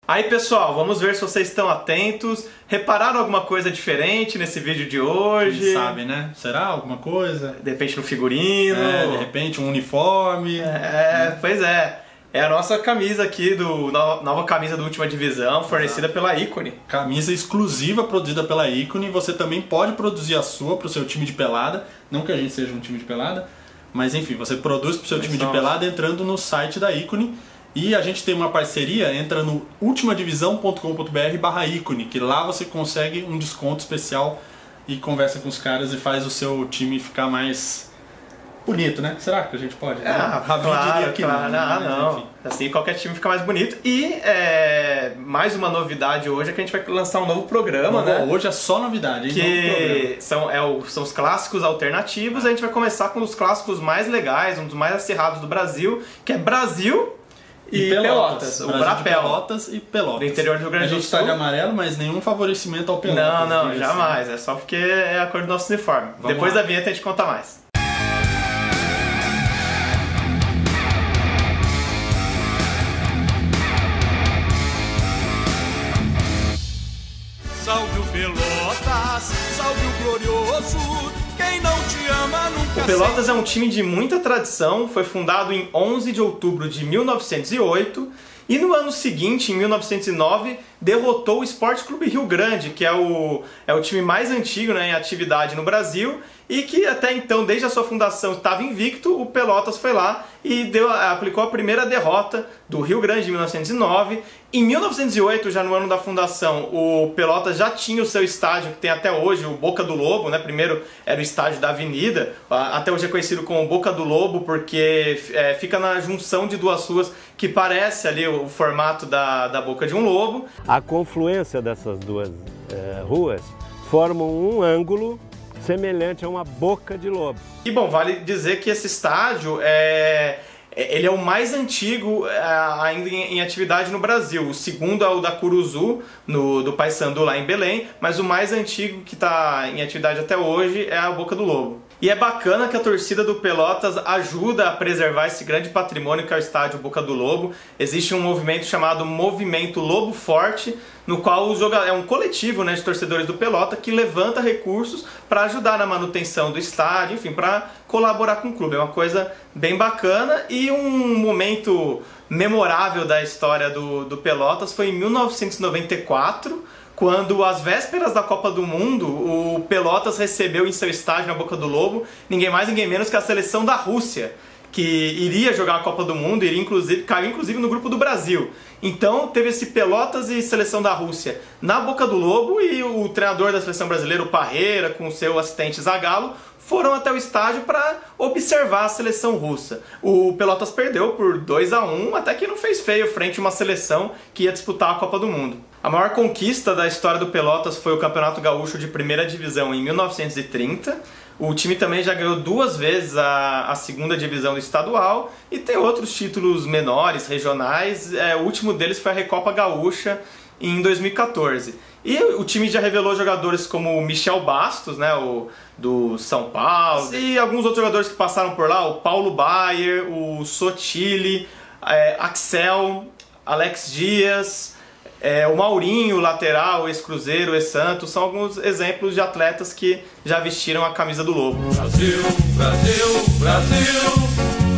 Aí pessoal, vamos ver se vocês estão atentos. Repararam alguma coisa diferente nesse vídeo de hoje? Quem sabe, né? Será alguma coisa? De repente no figurino? De repente um uniforme? Pois é. É a nossa camisa aqui, nova camisa do Última Divisão, fornecida pela Ícone. Camisa exclusiva produzida pela Ícone. Você também pode produzir a sua para o seu time de pelada. Não que a gente seja um time de pelada, mas enfim, você produz para o seu time de pelada entrando no site da Ícone. E a gente tem uma parceria, entra no ultimadivisão.com.br/ícone, que lá você consegue um desconto especial e conversa com os caras e faz o seu time ficar mais bonito, né? Será que a gente pode? Claro, que claro. Não. Assim qualquer time fica mais bonito. E mais uma novidade hoje é que a gente vai lançar um novo programa, né? Hoje é só novidade, hein? Que são os clássicos alternativos. A gente vai começar com os clássicos mais legais, um dos mais acirrados do Brasil, que é Brasil e Pelotas. O Brapel. Pelotas e Pelotas. Do interior do Rio Grande do Sul. A gente está de amarelo, mas nenhum favorecimento ao Pelotas. Não, jamais. É só porque é a cor do nosso uniforme. Depois da vinheta a gente conta mais. Salve o Pelotas, salve o glorioso, quem não te ama nunca. O Pelotas é um time de muita tradição, foi fundado em 11 de outubro de 1908 e no ano seguinte, em 1909, derrotou o Sport Clube Rio Grande, que é o time mais antigo, né, em atividade no Brasil e que até então, desde a sua fundação, estava invicto. O Pelotas foi lá e aplicou a primeira derrota do Rio Grande em 1909. Em 1908, já no ano da fundação, o Pelotas já tinha o seu estádio, que tem até hoje, o Boca do Lobo, né? Primeiro era o estádio da Avenida, até hoje é conhecido como Boca do Lobo, porque fica na junção de duas ruas que parece ali o formato da boca de um lobo. A confluência dessas duas ruas formam um ângulo semelhante a uma boca de lobo. E bom, vale dizer que esse estádio ele é o mais antigo ainda em atividade no Brasil. O segundo é o da Curuzu, do Paysandu, lá em Belém, mas o mais antigo que está em atividade até hoje é a Boca do Lobo. E é bacana que a torcida do Pelotas ajuda a preservar esse grande patrimônio que é o estádio Boca do Lobo. Existe um movimento chamado Movimento Lobo Forte, no qual é um coletivo, né, de torcedores do Pelotas que levanta recursos para ajudar na manutenção do estádio, enfim, para colaborar com o clube. É uma coisa bem bacana. E um momento memorável da história do Pelotas foi em 1994, quando, às vésperas da Copa do Mundo, o Pelotas recebeu em seu estádio, na Boca do Lobo, ninguém mais, ninguém menos que a seleção da Rússia, que iria jogar a Copa do Mundo, caiu inclusive no grupo do Brasil. Então teve esse Pelotas e seleção da Rússia na Boca do Lobo, e o treinador da seleção brasileira, o Parreira, com o seu assistente Zagallo, foram até o estádio para observar a seleção russa. O Pelotas perdeu por 2-1, até que não fez feio frente a uma seleção que ia disputar a Copa do Mundo. A maior conquista da história do Pelotas foi o Campeonato Gaúcho de Primeira Divisão em 1930. O time também já ganhou 2 vezes a segunda divisão do estadual e tem outros títulos menores, regionais. O último deles foi a Recopa Gaúcha em 2014. E o time já revelou jogadores como o Michel Bastos, né, do São Paulo, e alguns outros jogadores que passaram por lá, o Paulo Baier, o Sotile, Axel, Alex Dias, o Maurinho, lateral, ex-Cruzeiro, ex-Santos, são alguns exemplos de atletas que já vestiram a camisa do Lobo. Brasil, Brasil, Brasil,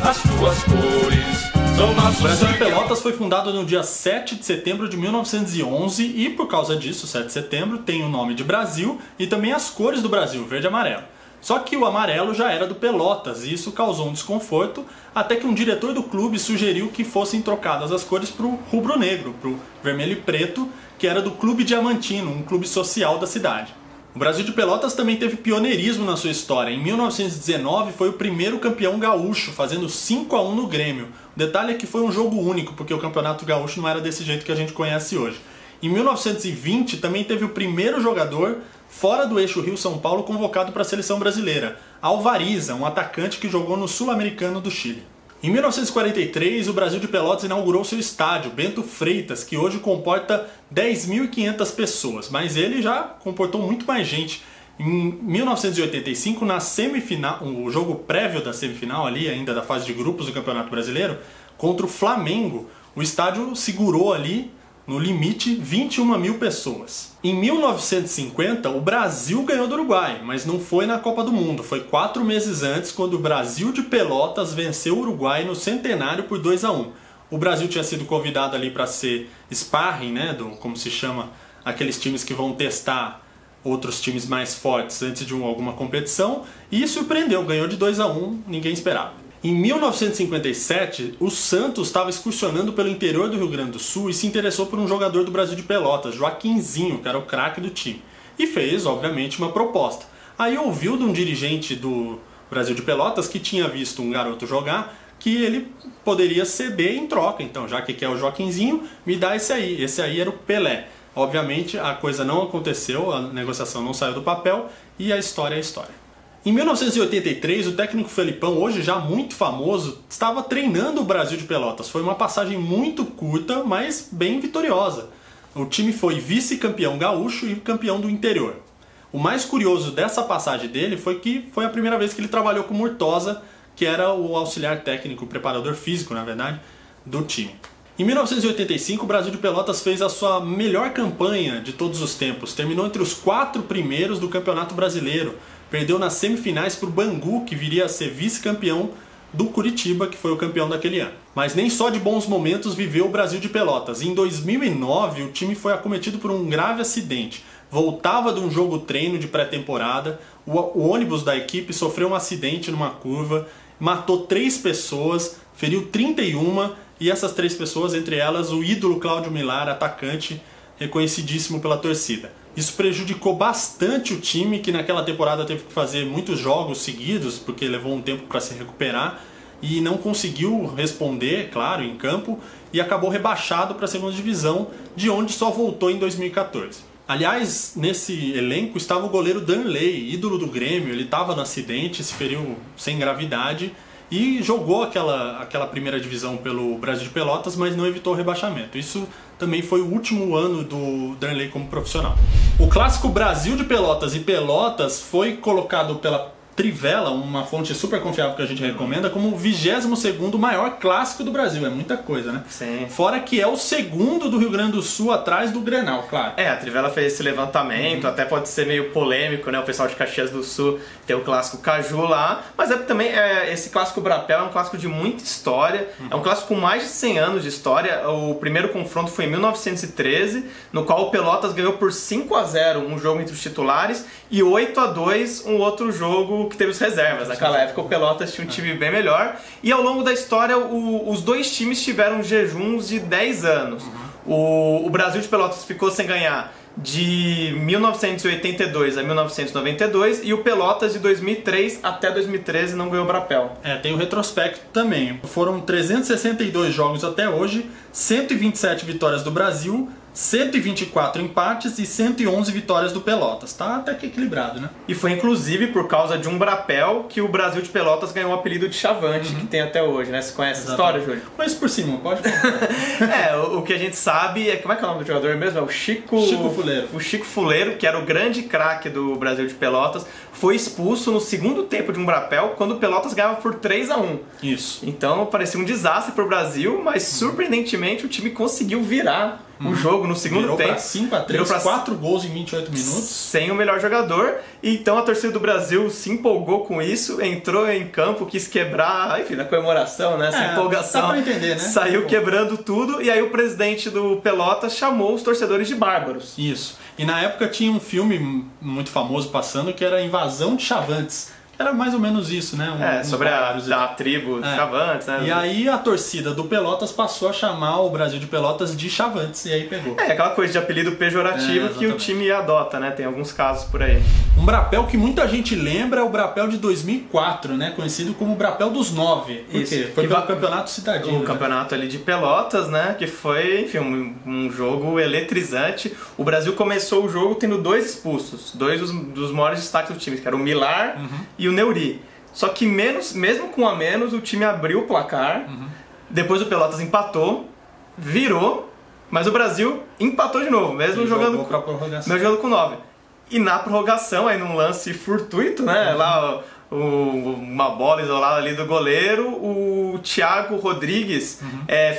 as tuas cores são nossos. O Brasil de Pelotas foi fundado no dia 7 de setembro de 1911 e, por causa disso, 7 de setembro tem o nome de Brasil e também as cores do Brasil, verde e amarelo. Só que o amarelo já era do Pelotas e isso causou um desconforto, até que um diretor do clube sugeriu que fossem trocadas as cores para o rubro-negro, para o vermelho e preto, que era do Clube Diamantino, um clube social da cidade. O Brasil de Pelotas também teve pioneirismo na sua história. Em 1919 foi o primeiro campeão gaúcho, fazendo 5-1 no Grêmio. O detalhe é que foi um jogo único, porque o campeonato gaúcho não era desse jeito que a gente conhece hoje. Em 1920 também teve o primeiro jogador fora do eixo Rio-São Paulo convocado para a seleção brasileira, Alvariza, um atacante que jogou no Sul-Americano do Chile. Em 1943, o Brasil de Pelotas inaugurou seu estádio, Bento Freitas, que hoje comporta 10.500 pessoas, mas ele já comportou muito mais gente. Em 1985, na semifinal, o jogo prévio da semifinal ali, ainda da fase de grupos do Campeonato Brasileiro, contra o Flamengo, o estádio segurou ali no limite 21 mil pessoas. Em 1950, o Brasil ganhou do Uruguai, mas não foi na Copa do Mundo, foi 4 meses antes, quando o Brasil de Pelotas venceu o Uruguai no Centenário por 2-1. O Brasil tinha sido convidado ali para ser sparring, né, como se chama, aqueles times que vão testar outros times mais fortes antes de alguma competição, e surpreendeu, ganhou de 2-1, ninguém esperava. Em 1957, o Santos estava excursionando pelo interior do Rio Grande do Sul e se interessou por um jogador do Brasil de Pelotas, Joaquinzinho, que era o craque do time, e fez, obviamente, uma proposta. Aí ouviu de um dirigente do Brasil de Pelotas que tinha visto um garoto jogar, que ele poderia ceder em troca. Então, já que quer o Joaquinzinho, me dá esse aí. Esse aí era o Pelé. Obviamente, a coisa não aconteceu, a negociação não saiu do papel e a história é a história. Em 1983, o técnico Felipão, hoje já muito famoso, estava treinando o Brasil de Pelotas. Foi uma passagem muito curta, mas bem vitoriosa. O time foi vice-campeão gaúcho e campeão do interior. O mais curioso dessa passagem dele foi que foi a primeira vez que ele trabalhou com o Murtosa, que era o auxiliar técnico, o preparador físico, na verdade, do time. Em 1985, o Brasil de Pelotas fez a sua melhor campanha de todos os tempos. Terminou entre os 4 primeiros do Campeonato Brasileiro. Perdeu nas semifinais para o Bangu, que viria a ser vice-campeão do Curitiba, que foi o campeão daquele ano. Mas nem só de bons momentos viveu o Brasil de Pelotas. Em 2009, o time foi acometido por um grave acidente. Voltava de um jogo-treino de pré-temporada, o ônibus da equipe sofreu um acidente numa curva, matou 3 pessoas, feriu 31, e essas 3 pessoas, entre elas o ídolo Cláudio Millar, atacante, reconhecidíssimo pela torcida. Isso prejudicou bastante o time, que naquela temporada teve que fazer muitos jogos seguidos, porque levou um tempo para se recuperar, e não conseguiu responder, claro, em campo, e acabou rebaixado para a segunda divisão, de onde só voltou em 2014. Aliás, nesse elenco estava o goleiro Danley, ídolo do Grêmio. Ele estava no acidente, se feriu sem gravidade e jogou aquela primeira divisão pelo Brasil de Pelotas, mas não evitou o rebaixamento. Isso também foi o último ano do Danley como profissional. O clássico Brasil de Pelotas e Pelotas foi colocado pela Trivela, uma fonte super confiável que a gente recomenda, como o 22º maior clássico do Brasil. É muita coisa, né? Sim. Fora que é o segundo do Rio Grande do Sul, atrás do Grenal, claro. A Trivela fez esse levantamento, até pode ser meio polêmico, né? O pessoal de Caxias do Sul tem o clássico Caju lá, mas também esse clássico Brapel é um clássico de muita história, é um clássico com mais de 100 anos de história. O primeiro confronto foi em 1913, no qual o Pelotas ganhou por 5-0 um jogo entre os titulares e 8-2 um outro jogo que teve os reservas. Naquela época o Pelotas tinha um time bem melhor, e ao longo da história os dois times tiveram jejuns de 10 anos. O Brasil de Pelotas ficou sem ganhar de 1982 a 1992 e o Pelotas de 2003 até 2013 não ganhou o Brapel. Tem o retrospecto também. Foram 362 jogos até hoje, 127 vitórias do Brasil, 124 empates e 111 vitórias do Pelotas. Tá até que equilibrado, né? E foi inclusive por causa de um Brapel que o Brasil de Pelotas ganhou o apelido de Chavante, que tem até hoje, né? Você conhece essa história, Júlio? Conheço por cima, pode contar. O que a gente sabe é... Como é que é o nome do jogador mesmo? É o Chico Fuleiro. O Chico Fuleiro, que era o grande craque do Brasil de Pelotas, foi expulso no segundo tempo de um Brapel, quando o Pelotas ganhava por 3-1. Isso. Então parecia um desastre pro Brasil, mas surpreendentemente o time conseguiu virar o jogo no segundo tempo. Virou pra 5-3, 4 gols em 28 minutos. Sem o melhor jogador. Então a torcida do Brasil se empolgou com isso, entrou em campo, quis quebrar, enfim, na comemoração, né? Essa empolgação. Dá pra entender, né? Saiu quebrando tudo, e aí o presidente do Pelotas chamou os torcedores de bárbaros. Isso. E na época tinha um filme muito famoso passando que era Invasão de Chavantes. Era mais ou menos isso, né? Sobre a tribo Chavantes, né? E aí a torcida do Pelotas passou a chamar o Brasil de Pelotas de Chavantes, e aí pegou. Aquela coisa de apelido pejorativo que o time adota, né? Tem alguns casos por aí. Um Brapel que muita gente lembra é o Brapel de 2004, né? Conhecido como o Brapel dos 9. Por quê? Foi pelo Campeonato Cidadino. O campeonato ali de Pelotas, né? Que foi, enfim, um jogo eletrizante. O Brasil começou o jogo tendo 2 expulsos. 2 dos maiores destaques do time, que era o Millar e o Neuri. Só que mesmo com a menos, o time abriu o placar. Depois o Pelotas empatou, virou, mas o Brasil empatou de novo, mesmo jogando com 9. E na prorrogação, aí num lance fortuito, né? Lá uma bola isolada ali do goleiro, o Thiago Rodrigues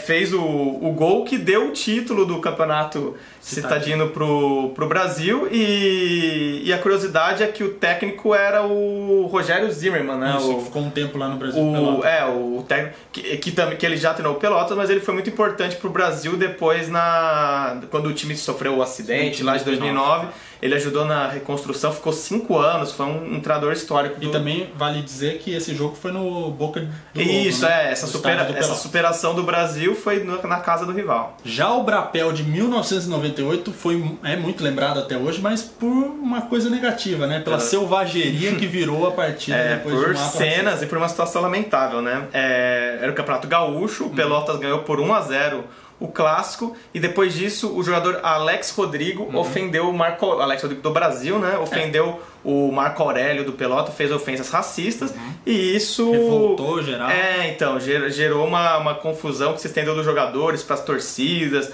fez o gol que deu o título do campeonato citadino pro Brasil, e a curiosidade é que o técnico era o Rogério Zimmermann, né? Isso, ficou um tempo lá no Brasil. O técnico que ele já treinou o Pelotas, mas ele foi muito importante pro Brasil depois quando o time sofreu o acidente lá de 2009. Ele ajudou na reconstrução, ficou 5 anos, foi um treinador histórico. E também vale dizer que esse jogo foi no Boca do Lobo, Isso, né? essa superação do Brasil foi na casa do rival. Já o Brapel de 1998 é muito lembrado até hoje, mas por uma coisa negativa, né? Pela selvageria que virou a partida depois por de cenas e por uma situação lamentável, né? Era o Campeonato Gaúcho, o Pelotas ganhou por 1-0 o clássico, e depois disso o jogador Alex Rodrigo ofendeu o Alex Rodrigo do Brasil, né? Ofendeu o Marco Aurélio do Pelota, fez ofensas racistas, e isso revoltou geral. Então gerou uma confusão que se estendeu dos jogadores para as torcidas.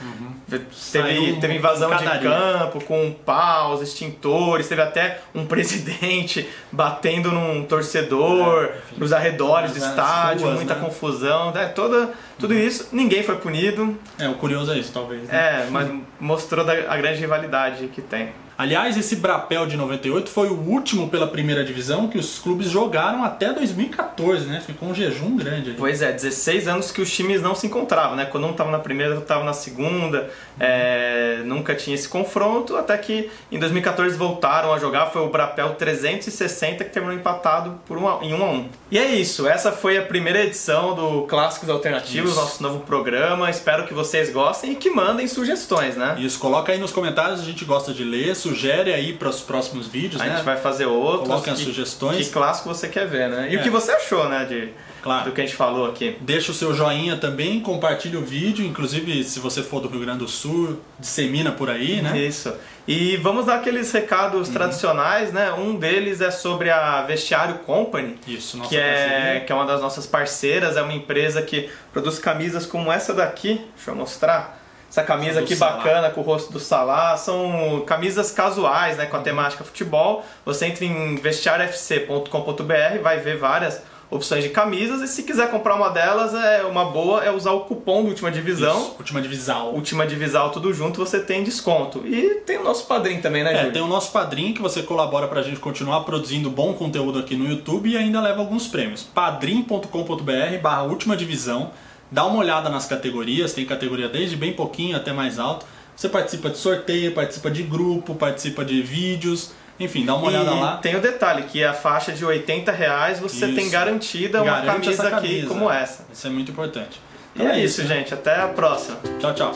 Teve invasão de campo com paus, extintores, teve até um presidente batendo num torcedor nos arredores do estádio, muita confusão, tudo isso. Ninguém foi punido. O curioso é isso, talvez. Né? Mas mostrou a grande rivalidade que tem. Aliás, esse Brapel de 98 foi o último pela primeira divisão que os clubes jogaram até 2014, né? Ficou um jejum grande ali. Pois é, 16 anos que os times não se encontravam, né? Quando um estava na primeira, outro estava na segunda, nunca tinha esse confronto, até que em 2014 voltaram a jogar, foi o Brapel 360 que terminou empatado em 1-1. E é isso, essa foi a primeira edição do Clássicos Alternativos, nosso novo programa. Espero que vocês gostem e que mandem sugestões, né? Isso, coloca aí nos comentários, a gente gosta de ler, sugere aí para os próximos vídeos, né? A gente vai fazer outros. Coloquem as sugestões. Que clássico você quer ver, né? E o que você achou, né? Do que a gente falou aqui. Deixa o seu joinha também, compartilha o vídeo, inclusive se você for do Rio Grande do Sul, dissemina por aí, né? Isso. E vamos dar aqueles recados tradicionais, né? Um deles é sobre a Vestiário Company, Isso, nossa que é uma das nossas parceiras, é uma empresa que produz camisas como essa daqui. Deixa eu mostrar. Essa camisa aqui bacana com o rosto do Salah, são camisas casuais, né, com a temática futebol. Você entra em vestiariofc.com.br, vai ver várias opções de camisas, e se quiser comprar uma delas, uma boa é usar o cupom do Última Divisão. Isso, Última Divisão. Última Divisão, tudo junto, você tem desconto. E tem o nosso padrinho também, né, Júlio? Tem o nosso padrinho, que você colabora pra gente continuar produzindo bom conteúdo aqui no YouTube e ainda leva alguns prêmios. padrim.com.br/Última Divisão. Dá uma olhada nas categorias, tem categoria desde bem pouquinho até mais alto. Você participa de sorteio, participa de grupo, participa de vídeos, enfim, dá uma olhada lá. Tem o detalhe, que a faixa de R$80 você tem garantida uma camisa aqui como essa. Isso é muito importante. E é isso, gente. Até a próxima. Tchau, tchau.